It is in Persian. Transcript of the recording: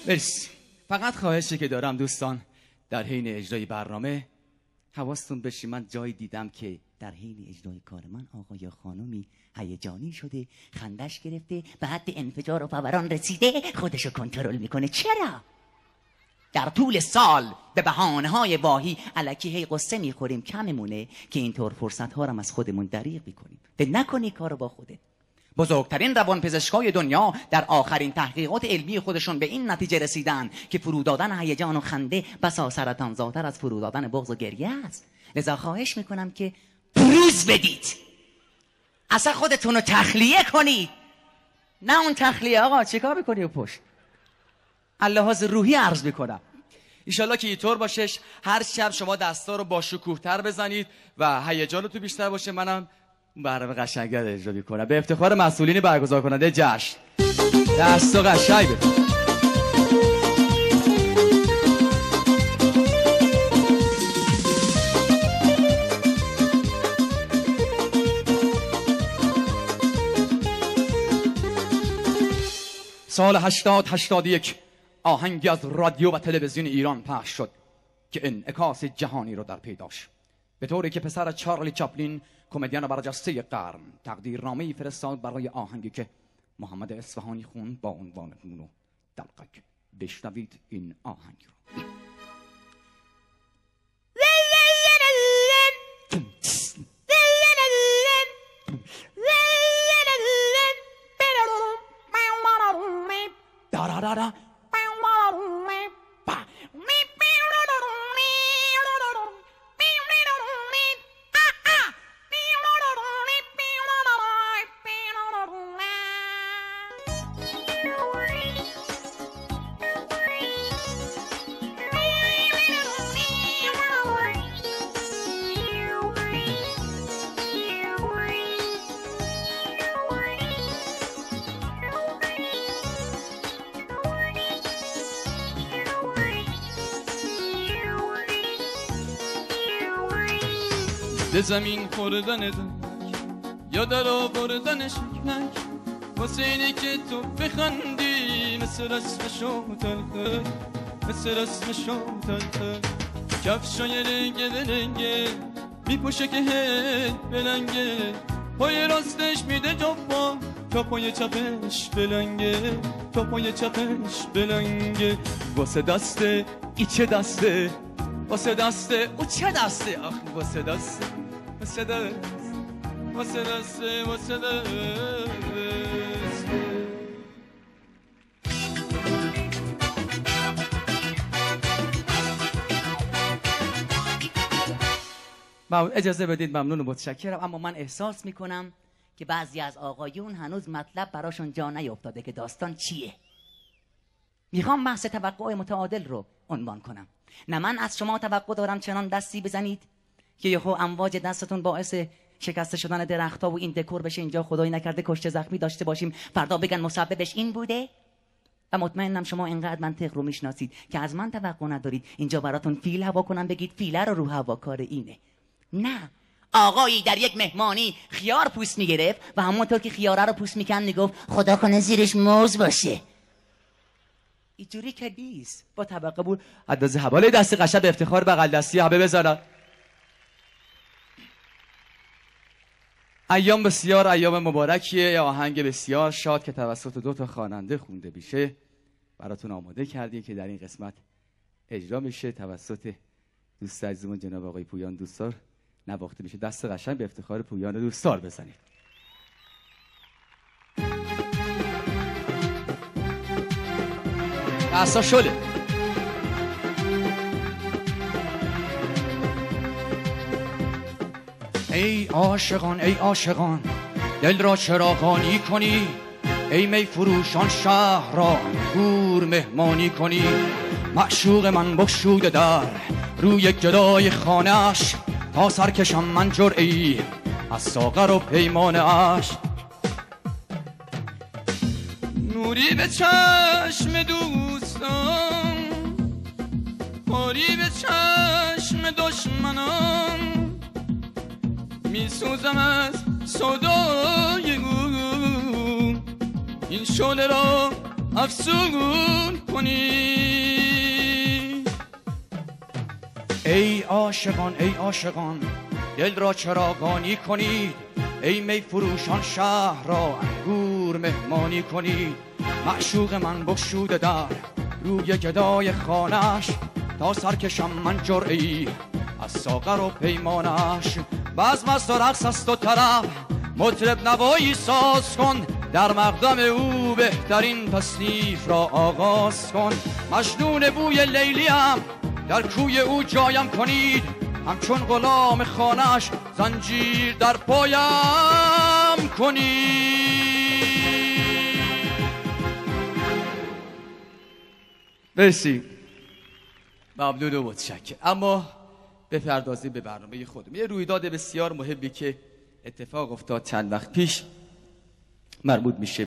مرسی. فقط خواهشی که دارم دوستان، در حین اجرای برنامه حواستون بشه. من جایی دیدم که در حین اجرای کار من آقا یا خانومی هیجانی شده، خندش گرفته، به حد انفجار و فوران رسیده، خودشو کنترل میکنه. چرا؟ در طول سال به بهانه‌های واهی الکی هی قصه میخوریم، کممونه که اینطور فرصت‌ها رو از خودمون دریغ میکنیم. ده نکنی کارو با خودت. بزرگترین روانپزشکای دنیا در آخرین تحقیقات علمی خودشون به این نتیجه رسیدن که فرو دادن هیجان و خنده بسا سرطان‌زاتر از فرو دادن بغض و گریه است. لذا خواهش میکنم که بروز بدید، اصلا خودتون رو تخلیه کنید. نه اون تخلیه آقا چیکار میکنی و پشت اللحاظ روحی عرض میکنم. ایشالله که اینطور باشش. هر شب شما دستا رو با شکوه تر بزنید و هیجانتون بیشتر باشه. منم برنامه قشنگ‌تر اجرا میکنم به افتخار مسئولین برگزار کننده جشن. دستا قشنگ بزنید. سال 80-81 آهنگی از رادیو و تلویزیون ایران پخش شد که انعکاس جهانی رو در پی داشت، به طوری که پسر چارلی چاپلین کمدین برجسته قرن تقدیرنامه‌ای فرستاد برای آهنگی که محمد اصفهانی خون با عنوان مونو دلقک. بشنوید این آهنگ رو. Da da da da. به زمین خوردن دنگ یا در آوردن شکلک، واسه اینی که تو بخندی مثل رسمشو تلخه، مثل رسمشو تلخه. کفشای رنگه برنگه میپوشه که هی بلنگه، پای راستش میده جفا تا پای چپش بلنگه، تا پای چپش بلنگه. واسه دسته ای چه دسته، واسه دسته او چه دسته، آخ واسه دسته واسه دسته واسه دسته واسه دسته. اجازه بدید، ممنون و متشکرم. اما من احساس میکنم که بعضی از آقایون هنوز مطلب براشون جا نیفتاده که داستان چیه. میخوام بحث توقع متعادل رو عنوان کنم. نه من از شما توقع دارم چنان دستی بزنید که یهو امواج دستتون باعث شکسته شدن درخت‌ها و این دکور بشه اینجا، خدای نکرده کشته زخمی داشته باشیم، فردا بگن مسببش این بوده. و مطمئنم شما اینقدر منطق رو میشناسید که از من توقع ندارید اینجا براتون فیل هوا کنم بگید فیله رو هوا کار اینه. نه، آقایی در یک مهمانی خیار پوست میگرفت و همونطور که خیاره رو پوست میکن میگفت خدا کنه زیرش موز باشه. اینجوری که نیست. با توقع بود عدازه حواله دست قشب به افتخار بغل دستی همه بذارن. ایام بسیار ایام مبارکیه. آهنگ بسیار شاد که توسط 2 خواننده خونده میشه براتون آماده کردیم که در این قسمت اجرا میشه توسط دوست عزیزمون جناب آقای پویان دوستار نواخته میشه. دست قشنگ به افتخار پویان دوستار بزنید. دستا شله. ای عاشقان ای عاشقان دل را چرا قانی کنی، ای می فروشان شهر را گور مهمانی کنی. معشوق من بگشوده در روی گدای خانه‌اش، تا سرکشم من جرعه‌ای از ساغر و پیمانه اش. نوری به چشم دوستان، خاری به چشم دشمنان، میسوزم از صدای او. این شعله را افسون کنید. ای عاشقان دل را چراغانی کنید، ای می فروشان شهر را انگور مهمانی کنید. معشوق من بگشوده در روی گدای خانش، تا سرکشم من جرعه‌ای از ساغر و پیمانش. بزم است و رقص است و طرب، مطرب نوایی ساز کن، در مقدم او بهترین تصنیف را آغاز کن. مجنون بوی لیلیم در کوی او جایم کنید، همچون غلام خانه‌اش زنجیر در پایم کنید. مرسی، ممنون و متشکرم. اما بپردازیم به برنامه خودم. یه رویداد بسیار مهمی که اتفاق افتاد چند وقت پیش مربوط میشه